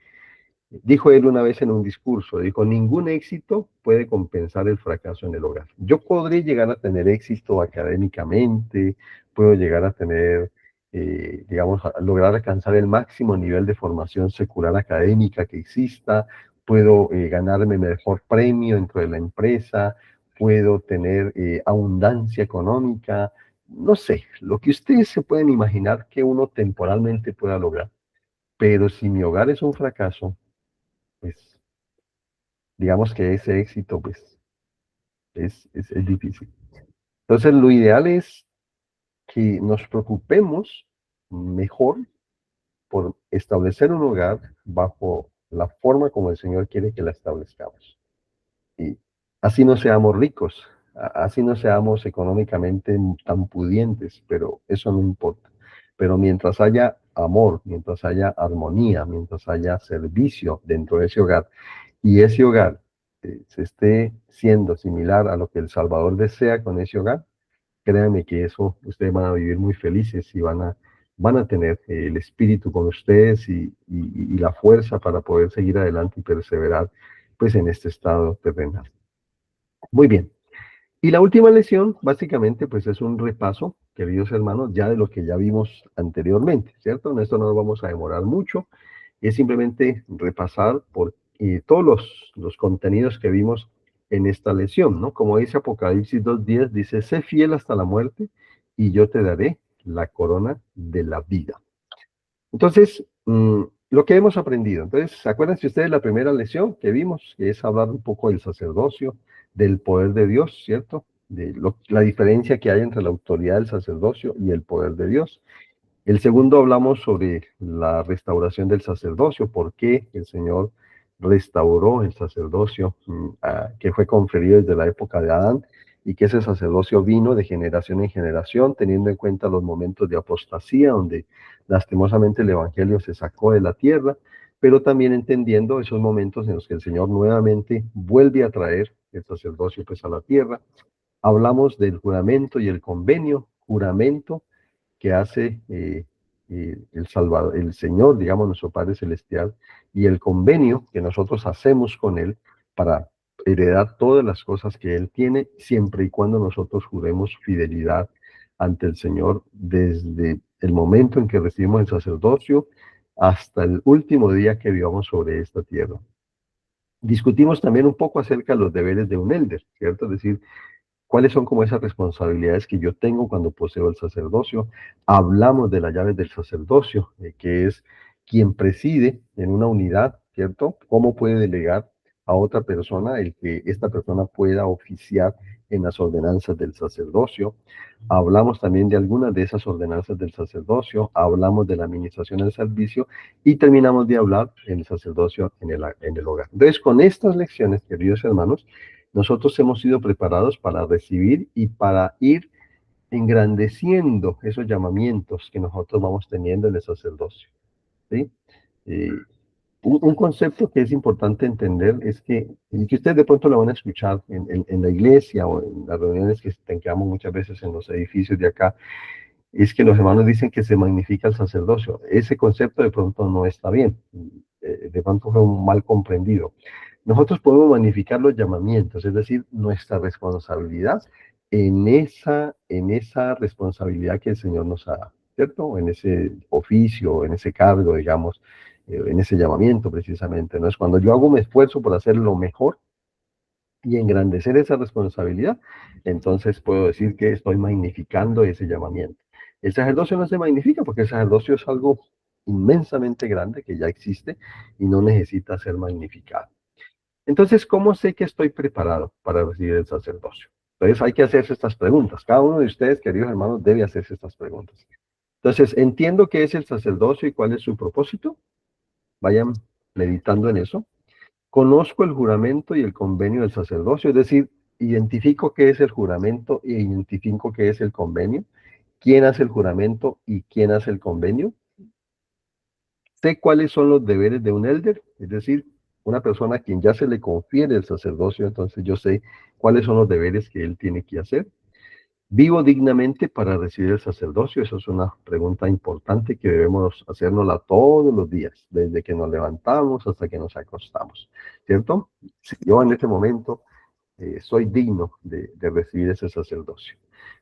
Dijo él una vez en un discurso, dijo, ningún éxito puede compensar el fracaso en el hogar. Yo podré llegar a tener éxito académicamente, puedo llegar a tener, digamos, lograr alcanzar el máximo nivel de formación secular académica que exista, puedo ganarme mejor premio dentro de la empresa, puedo tener abundancia económica, no sé, lo que ustedes se pueden imaginar que uno temporalmente pueda lograr. Pero si mi hogar es un fracaso, pues digamos que ese éxito pues es difícil. Entonces lo ideal es que nos preocupemos mejor por establecer un hogar bajo la forma como el Señor quiere que la establezcamos. Y así no seamos ricos, así no seamos económicamente tan pudientes, pero eso no importa. Pero mientras haya amor, mientras haya armonía, mientras haya servicio dentro de ese hogar, y ese hogar se esté siendo similar a lo que el Salvador desea con ese hogar, créanme que eso ustedes van a vivir muy felices y van a tener el espíritu con ustedes y la fuerza para poder seguir adelante y perseverar pues en este estado terrenal. Muy bien. Y la última lección, básicamente, pues es un repaso, queridos hermanos, ya de lo que ya vimos anteriormente, ¿cierto? En esto no nos vamos a demorar mucho, es simplemente repasar por todos los contenidos que vimos en esta lección, ¿no? Como dice Apocalipsis 2:10, dice, sé fiel hasta la muerte y yo te daré la corona de la vida. Entonces, lo que hemos aprendido. Entonces, ¿se acuerdan si ustedes la primera lección que vimos, que es hablar un poco del sacerdocio, del poder de Dios, ¿cierto? La diferencia que hay entre la autoridad del sacerdocio y el poder de Dios. El segundo hablamos sobre la restauración del sacerdocio, por qué el Señor restauró el sacerdocio que fue conferido desde la época de Adán y que ese sacerdocio vino de generación en generación, teniendo en cuenta los momentos de apostasía, donde lastimosamente el Evangelio se sacó de la tierra, pero también entendiendo esos momentos en los que el Señor nuevamente vuelve a traer el sacerdocio pues a la tierra. Hablamos del juramento y el convenio, juramento que hace el Salvador, el Señor, digamos, nuestro Padre Celestial, y el convenio que nosotros hacemos con Él para heredar todas las cosas que Él tiene, siempre y cuando nosotros juremos fidelidad ante el Señor desde el momento en que recibimos el sacerdocio hasta el último día que vivamos sobre esta tierra. Discutimos también un poco acerca de los deberes de un elder, ¿cierto? Es decir, cuáles son como esas responsabilidades que yo tengo cuando poseo el sacerdocio. Hablamos de las llaves del sacerdocio, que es quien preside en una unidad, ¿cierto? ¿Cómo puede delegar a otra persona el que esta persona pueda oficiar en las ordenanzas del sacerdocio? Hablamos también de algunas de esas ordenanzas del sacerdocio, hablamos de la administración del servicio y terminamos de hablar del sacerdocio en el hogar. Entonces, con estas lecciones, queridos hermanos, nosotros hemos sido preparados para recibir y para ir engrandeciendo esos llamamientos que nosotros vamos teniendo en el sacerdocio, ¿sí? Eh, un concepto que es importante entender es que, y que ustedes de pronto lo van a escuchar en la iglesia o en las reuniones que tengamos muchas veces en los edificios de acá, es que los hermanos dicen que se magnifica el sacerdocio. Ese concepto de pronto no está bien, de pronto fue un mal comprendido. Nosotros podemos magnificar los llamamientos, es decir, nuestra responsabilidad en esa responsabilidad que el Señor nos ha dado, ¿cierto? En ese oficio, en ese cargo, digamos, en ese llamamiento precisamente, ¿no? Es cuando yo hago un esfuerzo por hacer lo mejor y engrandecer esa responsabilidad, entonces puedo decir que estoy magnificando ese llamamiento. El sacerdocio no se magnifica porque el sacerdocio es algo inmensamente grande que ya existe y no necesita ser magnificado. Entonces, ¿cómo sé que estoy preparado para recibir el sacerdocio? Entonces hay que hacerse estas preguntas. Cada uno de ustedes, queridos hermanos, debe hacerse estas preguntas. Entonces, entiendo qué es el sacerdocio y cuál es su propósito. Vayan meditando en eso, conozco el juramento y el convenio del sacerdocio, es decir, identifico qué es el juramento e identifico qué es el convenio, quién hace el juramento y quién hace el convenio. Sé cuáles son los deberes de un elder, es decir, una persona a quien ya se le confiere el sacerdocio, entonces yo sé cuáles son los deberes que él tiene que hacer. ¿Vivo dignamente para recibir el sacerdocio? Eso es una pregunta importante que debemos hacérnosla todos los días, desde que nos levantamos hasta que nos acostamos, ¿cierto? Si yo en este momento soy digno de recibir ese sacerdocio.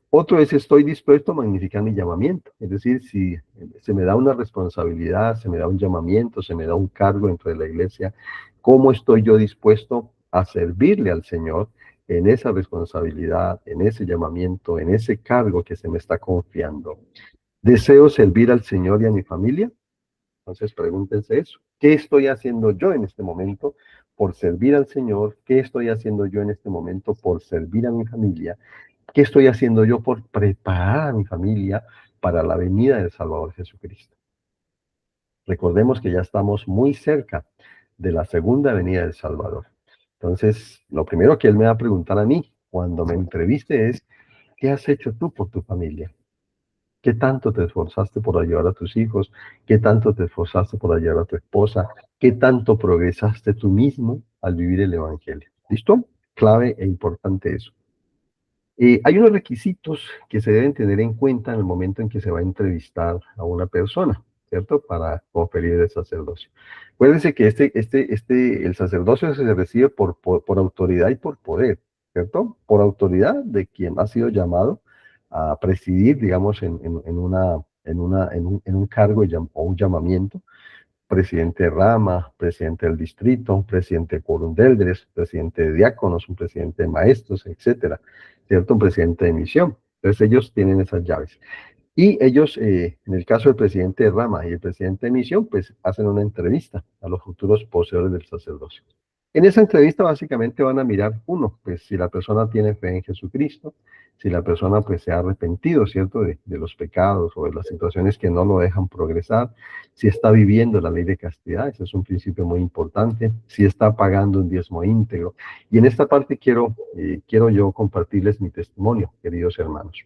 Otro es, estoy dispuesto a magnificar mi llamamiento, es decir, si se me da una responsabilidad, se me da un llamamiento, se me da un cargo dentro de la iglesia, ¿cómo estoy yo dispuesto a servirle al Señor en esa responsabilidad, en ese llamamiento, en ese cargo que se me está confiando? ¿Deseo servir al Señor y a mi familia? Entonces pregúntense eso. ¿Qué estoy haciendo yo en este momento por servir al Señor? ¿Qué estoy haciendo yo en este momento por servir a mi familia? ¿Qué estoy haciendo yo por preparar a mi familia para la venida del Salvador Jesucristo? Recordemos que ya estamos muy cerca de la segunda venida del Salvador. Entonces, lo primero que él me va a preguntar a mí cuando me entreviste es, ¿qué has hecho tú por tu familia? ¿Qué tanto te esforzaste por ayudar a tus hijos? ¿Qué tanto te esforzaste por ayudar a tu esposa? ¿Qué tanto progresaste tú mismo al vivir el Evangelio? ¿Listo? Clave e importante eso. Hay unos requisitos que se deben tener en cuenta en el momento en que se va a entrevistar a una persona, ¿cierto? Para conferir el sacerdocio. Acuérdense que el sacerdocio se recibe por autoridad y por poder, ¿cierto? Por autoridad de quien ha sido llamado a presidir, digamos, en un cargo o un llamamiento. Presidente de rama, presidente del distrito, presidente de quórum de eldres, presidente de diáconos, un presidente de maestros, etcétera, ¿cierto? Un presidente de misión. Entonces ellos tienen esas llaves. Y ellos, en el caso del presidente de rama y el presidente de misión, pues hacen una entrevista a los futuros poseedores del sacerdocio. En esa entrevista básicamente van a mirar, uno, pues si la persona tiene fe en Jesucristo, si la persona pues se ha arrepentido, ¿cierto? De los pecados o de las situaciones que no lo dejan progresar, si está viviendo la ley de castidad, ese es un principio muy importante, si está pagando un diezmo íntegro. Y en esta parte quiero yo compartirles mi testimonio, queridos hermanos.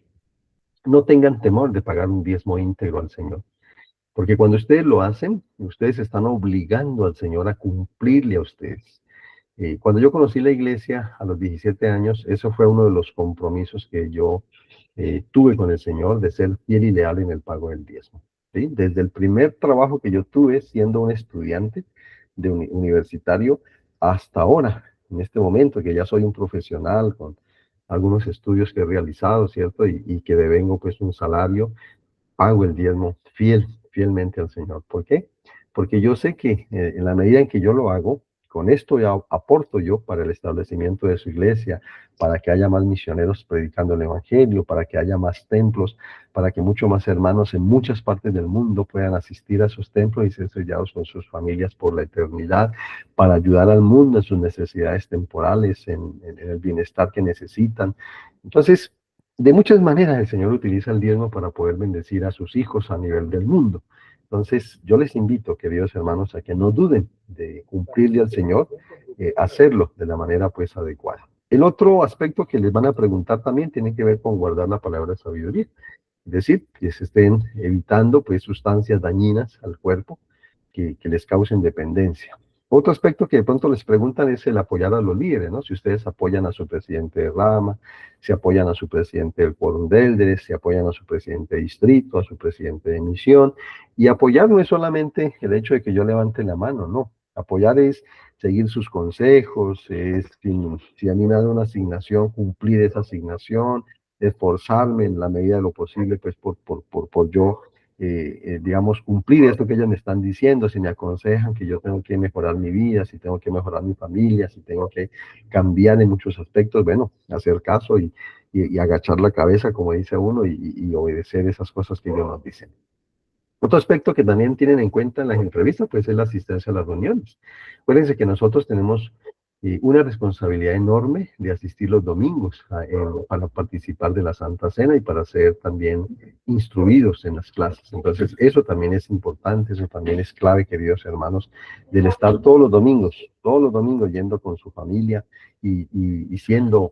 No tengan temor de pagar un diezmo íntegro al Señor. Porque cuando ustedes lo hacen, ustedes están obligando al Señor a cumplirle a ustedes. Cuando yo conocí la iglesia a los 17 años, eso fue uno de los compromisos que yo tuve con el Señor, de ser fiel y leal en el pago del diezmo. ¿Sí? Desde el primer trabajo que yo tuve siendo un estudiante de universitario hasta ahora, en este momento que ya soy un profesional con algunos estudios que he realizado, ¿cierto? Y que devengo pues un salario, pago el diezmo fielmente al Señor. ¿Por qué? Porque yo sé que en la medida en que yo lo hago, con esto ya aporto yo para el establecimiento de su iglesia, para que haya más misioneros predicando el Evangelio, para que haya más templos, para que muchos más hermanos en muchas partes del mundo puedan asistir a sus templos y ser sellados con sus familias por la eternidad, para ayudar al mundo en sus necesidades temporales, en el bienestar que necesitan. Entonces, de muchas maneras el Señor utiliza el diezmo para poder bendecir a sus hijos a nivel del mundo. Entonces, yo les invito, queridos hermanos, a que no duden de cumplirle al Señor, hacerlo de la manera pues adecuada. El otro aspecto que les van a preguntar también tiene que ver con guardar la palabra de sabiduría. Es decir, que se estén evitando pues sustancias dañinas al cuerpo que les causen dependencia. Otro aspecto que de pronto les preguntan es el apoyar a los líderes, ¿no? Si ustedes apoyan a su presidente de rama, si apoyan a su presidente del quórum de eldres, si apoyan a su presidente de distrito, a su presidente de misión. Y apoyar no es solamente el hecho de que yo levante la mano, no. Apoyar es seguir sus consejos, es si a mí me dan una asignación, cumplir esa asignación, esforzarme en la medida de lo posible, pues por yo digamos, cumplir esto que ellos me están diciendo, si me aconsejan que yo tengo que mejorar mi vida, si tengo que mejorar mi familia, si tengo que cambiar en muchos aspectos, bueno, hacer caso y agachar la cabeza, como dice uno, y obedecer esas cosas que ellos nos dicen. Otro aspecto que también tienen en cuenta en las entrevistas, pues es la asistencia a las reuniones. Acuérdense que nosotros tenemos una responsabilidad enorme de asistir los domingos para participar de la Santa Cena y para ser también instruidos en las clases. Entonces, eso también es importante, eso también es clave, queridos hermanos, del estar todos los domingos yendo con su familia y siendo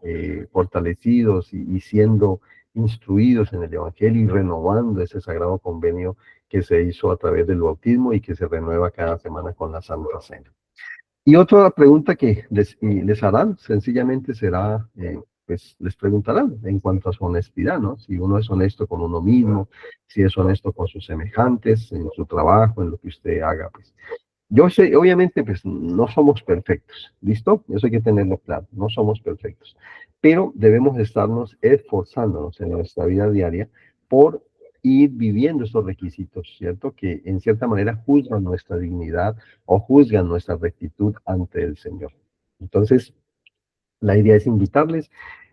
fortalecidos y siendo instruidos en el Evangelio y renovando ese sagrado convenio que se hizo a través del bautismo y que se renueva cada semana con la Santa Cena. Y otra pregunta que les harán sencillamente será, pues les preguntarán en cuanto a su honestidad, ¿no? Si uno es honesto con uno mismo, si es honesto con sus semejantes, en su trabajo, en lo que usted haga, pues. Yo sé, obviamente, pues no somos perfectos, ¿listo? Eso hay que tenerlo claro, no somos perfectos, pero debemos estarnos esforzándonos en nuestra vida diaria por ir viviendo estos requisitos, ¿cierto? Que en cierta manera juzgan nuestra dignidad o juzgan nuestra rectitud ante el Señor. Entonces, la idea es invitarles.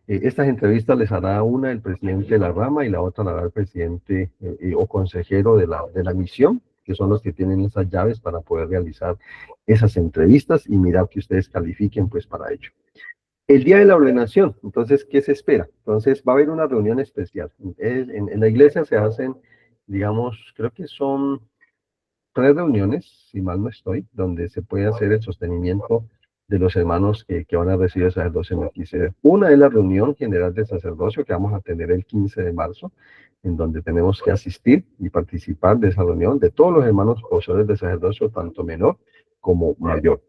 Estas entrevistas les hará una el presidente de la rama y la otra la hará el presidente o consejero de la misión, que son los que tienen esas llaves para poder realizar esas entrevistas y mirar que ustedes califiquen pues para ello. El día de la ordenación, entonces, ¿qué se espera? Entonces, va a haber una reunión especial. En la iglesia se hacen, digamos, creo que son 3 reuniones, si mal no estoy, donde se puede hacer el sostenimiento de los hermanos que van a recibir el sacerdocio en Melquisedec. Una es la reunión general del sacerdocio que vamos a tener el 15 de marzo, en donde tenemos que asistir y participar de esa reunión de todos los hermanos poseedores de sacerdocio, tanto menor como mayor.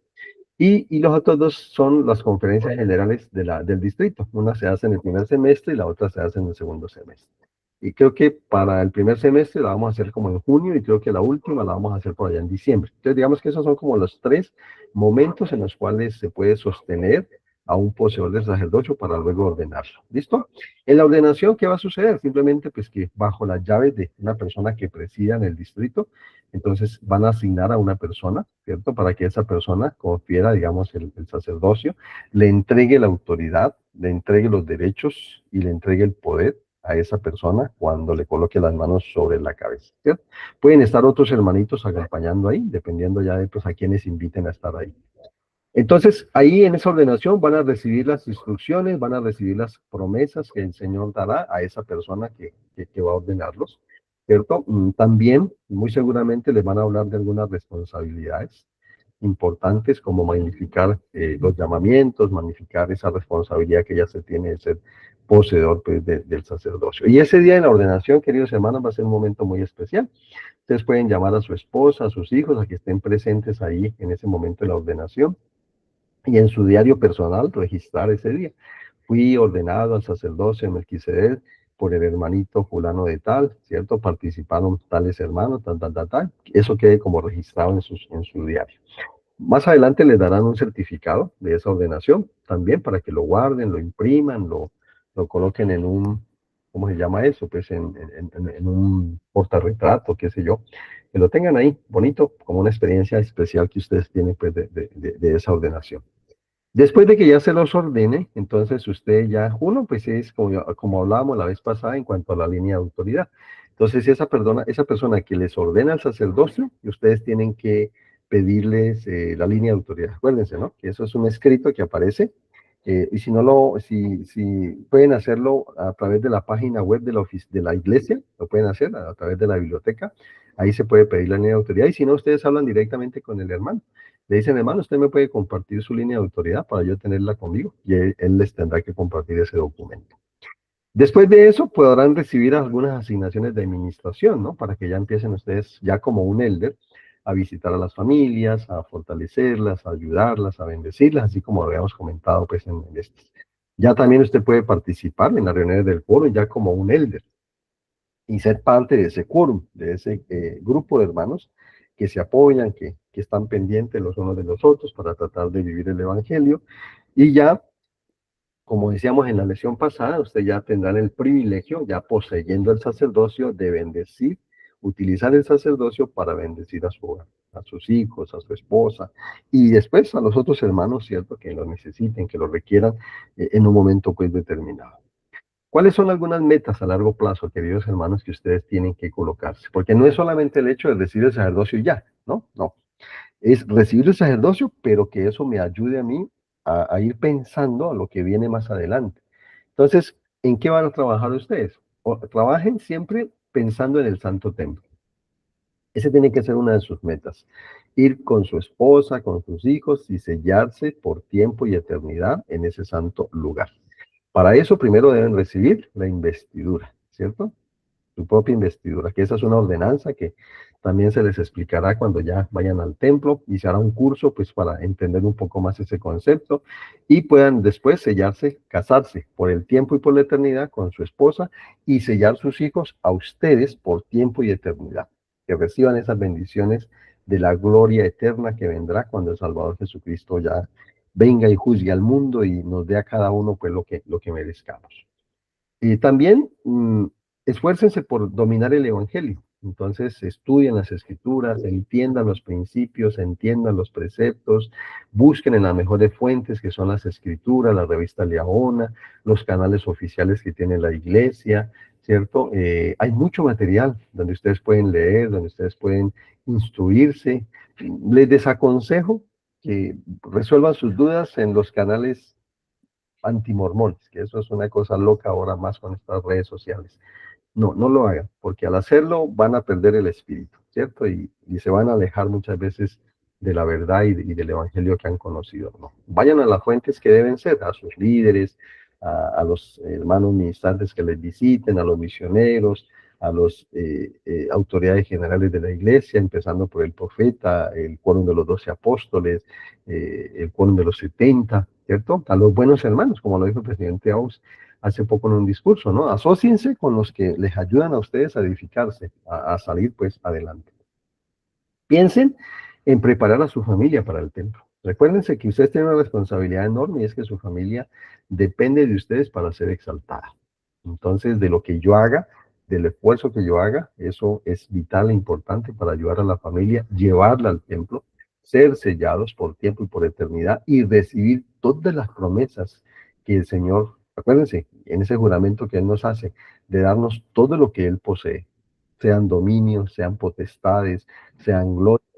Y los otros dos son las conferencias generales del distrito. Una se hace en el primer semestre y la otra se hace en el segundo semestre. Y creo que para el primer semestre la vamos a hacer como en junio y creo que la última la vamos a hacer por allá en diciembre. Entonces, digamos que esos son como los 3 momentos en los cuales se puede sostener a un poseedor del sacerdocio para luego ordenarlo. ¿Listo? En la ordenación, ¿qué va a suceder? Simplemente pues que bajo las llaves de una persona que presida en el distrito, entonces van a asignar a una persona, ¿cierto? Para que esa persona confiera, digamos, el sacerdocio, le entregue la autoridad, le entregue los derechos y le entregue el poder a esa persona cuando le coloque las manos sobre la cabeza, ¿cierto? Pueden estar otros hermanitos acompañando ahí, dependiendo ya de pues, a quienes inviten a estar ahí. Entonces, ahí en esa ordenación van a recibir las instrucciones, van a recibir las promesas que el Señor dará a esa persona que va a ordenarlos, ¿cierto? También, muy seguramente, les van a hablar de algunas responsabilidades importantes como magnificar los llamamientos, magnificar esa responsabilidad que ya se tiene de ser poseedor pues, del sacerdocio. Y ese día de la ordenación, queridos hermanos, va a ser un momento muy especial. Ustedes pueden llamar a su esposa, a sus hijos, a que estén presentes ahí en ese momento de la ordenación y en su diario personal registrar ese día. Fui ordenado al sacerdocio en Melquisedec por el hermanito fulano de tal, ¿cierto? Participaron tales hermanos, tal, tal, tal, tal. Eso quede como registrado en su diario. Más adelante les darán un certificado de esa ordenación también para que lo guarden, lo impriman, lo coloquen en un, ¿cómo se llama eso? Pues en un portarretrato, qué sé yo, que lo tengan ahí, bonito, como una experiencia especial que ustedes tienen pues de esa ordenación. Después de que ya se los ordene, entonces usted ya, uno, pues es como hablábamos la vez pasada en cuanto a la línea de autoridad. Entonces, esa persona que les ordena el sacerdocio, ustedes tienen que pedirles la línea de autoridad. Acuérdense, ¿no? Que eso es un escrito que aparece. Y si pueden hacerlo a través de la página web de la iglesia, lo pueden hacer a través de la biblioteca. Ahí se puede pedir la línea de autoridad. Y si no, ustedes hablan directamente con el hermano. Le dicen, hermano, usted me puede compartir su línea de autoridad para yo tenerla conmigo y él les tendrá que compartir ese documento. Después de eso podrán recibir algunas asignaciones de administración, ¿no? Para que ya empiecen ustedes, ya como un elder, a visitar a las familias, a fortalecerlas, a ayudarlas, a bendecirlas, así como lo habíamos comentado pues en este. Ya también usted puede participar en las reuniones del quórum ya como un elder y ser parte de ese quórum, de ese grupo de hermanos que se apoyan, que están pendientes los unos de los otros para tratar de vivir el evangelio. Y ya, como decíamos en la lección pasada, usted ya tendrá el privilegio, ya poseyendo el sacerdocio, de bendecir, utilizar el sacerdocio para bendecir a su hogar, a sus hijos, a su esposa, y después a los otros hermanos, ¿cierto?, que lo necesiten, que lo requieran en un momento pues determinado. ¿Cuáles son algunas metas a largo plazo, queridos hermanos, que ustedes tienen que colocarse? Porque no es solamente el hecho de recibir el sacerdocio y ya, ¿no? No. Es recibir el sacerdocio, pero que eso me ayude a mí a ir pensando a lo que viene más adelante. Entonces, ¿en qué van a trabajar ustedes? Trabajen siempre pensando en el Santo Templo. Ese tiene que ser una de sus metas. Ir con su esposa, con sus hijos y sellarse por tiempo y eternidad en ese santo lugar. Para eso primero deben recibir la investidura, ¿cierto? Su propia investidura, que esa es una ordenanza que también se les explicará cuando ya vayan al templo y se hará un curso pues para entender un poco más ese concepto y puedan después sellarse, casarse por el tiempo y por la eternidad con su esposa y sellar sus hijos a ustedes por tiempo y eternidad, que reciban esas bendiciones de la gloria eterna que vendrá cuando el Salvador Jesucristo ya venga y juzgue al mundo y nos dé a cada uno pues lo que merezcamos. Y también esfuércense por dominar el Evangelio. Entonces, estudien las escrituras, entiendan los principios, entiendan los preceptos, busquen en las mejores fuentes que son las escrituras, la revista Leona, los canales oficiales que tiene la iglesia, ¿cierto? Hay mucho material donde ustedes pueden leer, donde ustedes pueden instruirse. Les desaconsejo que resuelvan sus dudas en los canales antimormones, que eso es una cosa loca ahora más con estas redes sociales. No, no lo hagan, porque al hacerlo van a perder el espíritu, ¿cierto? Y se van a alejar muchas veces de la verdad y del evangelio que han conocido, ¿no? Vayan a las fuentes que deben ser, a sus líderes, a los hermanos ministrantes que les visiten, a los misioneros, a las autoridades generales de la iglesia, empezando por el profeta, el quórum de los 12 apóstoles, el quórum de los 70, ¿cierto? A los buenos hermanos, como lo dijo el presidente Aus hace poco en un discurso, ¿no? Asóciense con los que les ayudan a ustedes a edificarse, a salir pues adelante. Piensen en preparar a su familia para el templo. Recuérdense que ustedes tienen una responsabilidad enorme y es que su familia depende de ustedes para ser exaltada. Entonces, de lo que yo haga, del esfuerzo que yo haga, eso es vital e importante para ayudar a la familia, llevarla al templo, ser sellados por tiempo y por eternidad y recibir todas las promesas que el Señor, acuérdense, en ese juramento que Él nos hace, de darnos todo lo que Él posee, sean dominios, sean potestades, sean glorias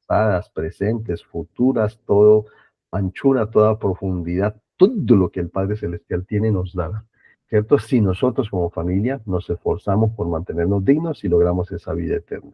pasadas, presentes, futuras, todo anchura, toda profundidad, todo lo que el Padre Celestial tiene nos dará. ¿Cierto? Si nosotros como familia nos esforzamos por mantenernos dignos y logramos esa vida eterna.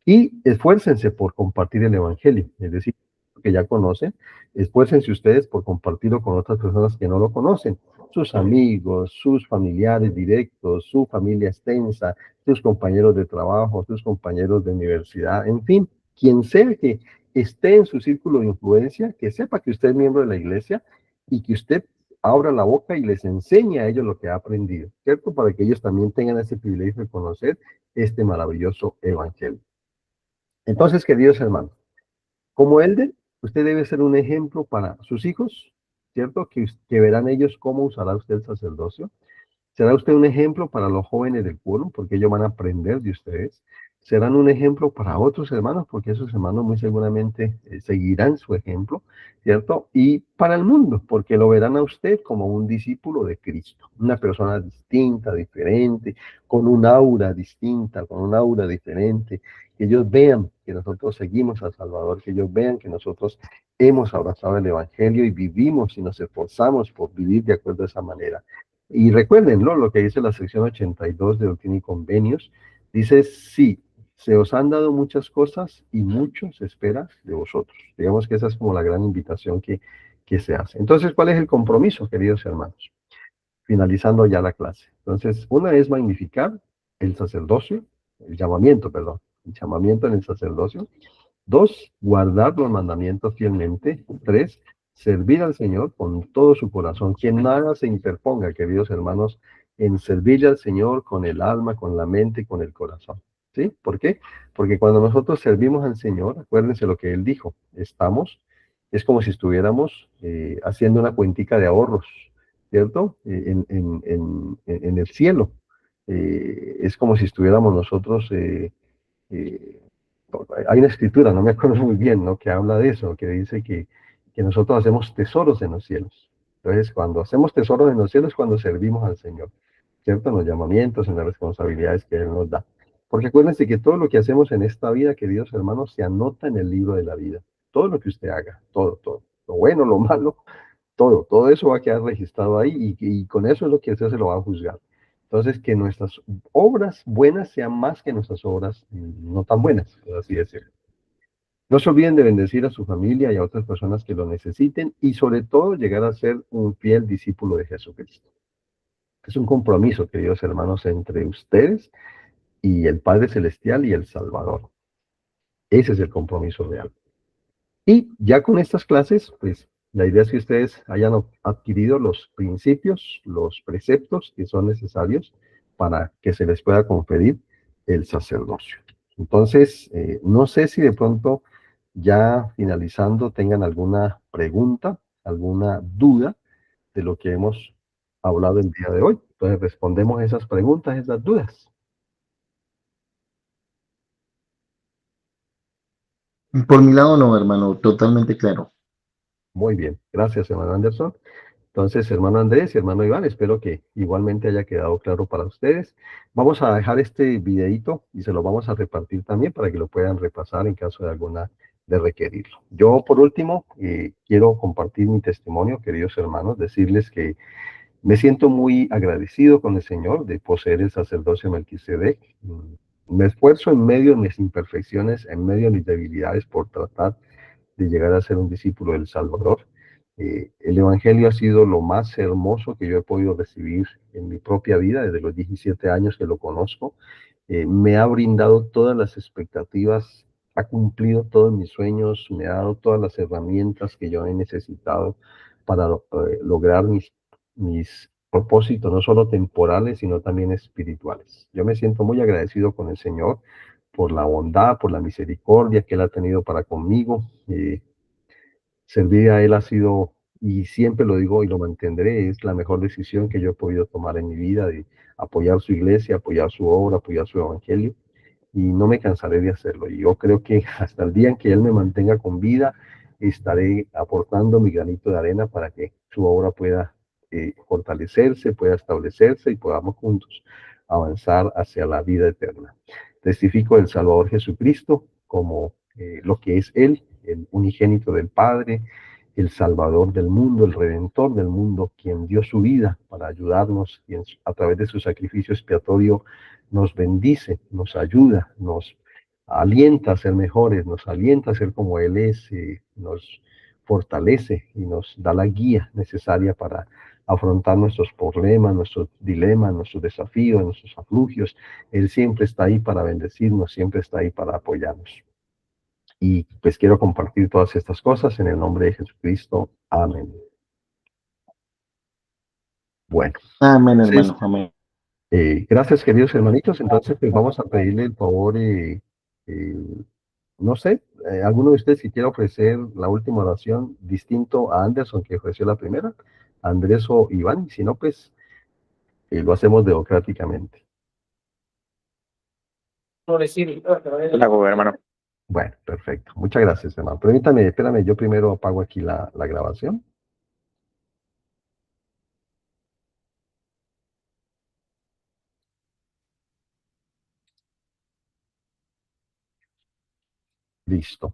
Y esfuércense por compartir el Evangelio, es decir, que ya conocen, esfuércense ustedes por compartirlo con otras personas que no lo conocen, sus amigos, sus familiares directos, su familia extensa, sus compañeros de trabajo, sus compañeros de universidad, en fin, quien sea que esté en su círculo de influencia, que sepa que usted es miembro de la iglesia y que usted abra la boca y les enseñe a ellos lo que ha aprendido, ¿cierto? Para que ellos también tengan ese privilegio de conocer este maravilloso evangelio. Entonces, queridos hermanos, como Elder, usted debe ser un ejemplo para sus hijos, ¿cierto? Que verán ellos cómo usará usted el sacerdocio. Será usted un ejemplo para los jóvenes del pueblo, porque ellos van a aprender de ustedes. Serán un ejemplo para otros hermanos, porque esos hermanos muy seguramente seguirán su ejemplo, ¿cierto? Y para el mundo, porque lo verán a usted como un discípulo de Cristo, una persona distinta, diferente, con un aura distinta, con un aura diferente. Que ellos vean que nosotros seguimos al Salvador, que ellos vean que nosotros hemos abrazado el Evangelio y vivimos y nos esforzamos por vivir de acuerdo a esa manera. Y recuerden, ¿no? Lo que dice la sección 82 de Doctrina y Convenios, dice, sí, se os han dado muchas cosas y mucho se espera de vosotros. Digamos que esa es como la gran invitación que se hace. Entonces, ¿cuál es el compromiso, queridos hermanos? Finalizando ya la clase. Entonces, una es magnificar el sacerdocio, el llamamiento, perdón, el llamamiento en el sacerdocio. 2, guardar los mandamientos fielmente. 3, servir al Señor con todo su corazón. Que nada se interponga, queridos hermanos, en servirle al Señor con el alma, con la mente y con el corazón. ¿Sí? ¿Por qué? Porque cuando nosotros servimos al Señor, acuérdense lo que Él dijo, es como si estuviéramos haciendo una cuentica de ahorros, ¿cierto? En el cielo. Es como si estuviéramos nosotros eh, hay una escritura, no me acuerdo muy bien, ¿no? Que habla de eso, que dice que nosotros hacemos tesoros en los cielos. Entonces, cuando hacemos tesoros en los cielos es cuando servimos al Señor, ¿cierto? En los llamamientos, en las responsabilidades que Él nos da. Porque acuérdense que todo lo que hacemos en esta vida, queridos hermanos, se anota en el libro de la vida. Todo lo que usted haga, todo, todo. Lo bueno, lo malo, todo eso va a quedar registrado ahí y con eso es lo que se lo va a juzgar. Entonces, que nuestras obras buenas sean más que nuestras obras no tan buenas, por así decirlo. No se olviden de bendecir a su familia y a otras personas que lo necesiten y sobre todo llegar a ser un fiel discípulo de Jesucristo. Es un compromiso, queridos hermanos, entre ustedes y el Padre Celestial y el Salvador. Ese es el compromiso real. Y ya con estas clases, pues la idea es que ustedes hayan adquirido los principios, los preceptos que son necesarios para que se les pueda conferir el sacerdocio. Entonces, no sé si de pronto ya finalizando tengan alguna pregunta, alguna duda de lo que hemos hablado el día de hoy. Entonces respondemos esas preguntas, esas dudas. Por mi lado, no, hermano, totalmente claro. Muy bien, gracias, hermano Anderson. Entonces, hermano Andrés y hermano Iván, espero que igualmente haya quedado claro para ustedes. Vamos a dejar este videito y se lo vamos a repartir también para que lo puedan repasar en caso de alguna de requerirlo. Yo, por último, quiero compartir mi testimonio, queridos hermanos, decirles que me siento muy agradecido con el Señor de poseer el sacerdocio de Melquisedec. Me esfuerzo en medio de mis imperfecciones, en medio de mis debilidades por tratar de llegar a ser un discípulo del Salvador. El Evangelio ha sido lo más hermoso que yo he podido recibir en mi propia vida desde los 17 años que lo conozco. Me ha brindado todas las expectativas, ha cumplido todos mis sueños, me ha dado todas las herramientas que yo he necesitado para lograr mis propósitos, no solo temporales, sino también espirituales. Yo me siento muy agradecido con el Señor por la bondad, por la misericordia que Él ha tenido para conmigo. Servir a Él ha sido, y siempre lo digo y lo mantendré, es la mejor decisión que yo he podido tomar en mi vida, de apoyar su iglesia, apoyar su obra, apoyar su evangelio, y no me cansaré de hacerlo. Y yo creo que hasta el día en que Él me mantenga con vida, estaré aportando mi granito de arena para que su obra pueda fortalecerse, pueda establecerse y podamos juntos avanzar hacia la vida eterna. Testifico del Salvador Jesucristo como lo que es Él, el unigénito del Padre, el Salvador del mundo, el Redentor del mundo, quien dio su vida para ayudarnos, quien a través de su sacrificio expiatorio nos bendice, nos ayuda, nos alienta a ser mejores, nos alienta a ser como Él es, nos fortalece y nos da la guía necesaria para afrontar nuestros problemas, nuestros dilemas, nuestros desafíos, nuestros aflugios. Él siempre está ahí para bendecirnos, siempre está ahí para apoyarnos. Y pues quiero compartir todas estas cosas en el nombre de Jesucristo. Amén. Bueno, Amén, entonces, hermano, amén. gracias queridos hermanitos. Entonces, pues vamos a pedirle el favor, eh, no sé, alguno de ustedes si quiere ofrecer la última oración distinto a Anderson que ofreció la primera, Andrés o Iván, y si no, pues lo hacemos democráticamente. La hago, hermano. Bueno, perfecto. Muchas gracias, hermano. Permítame, espérame, yo primero apago aquí la grabación. Listo.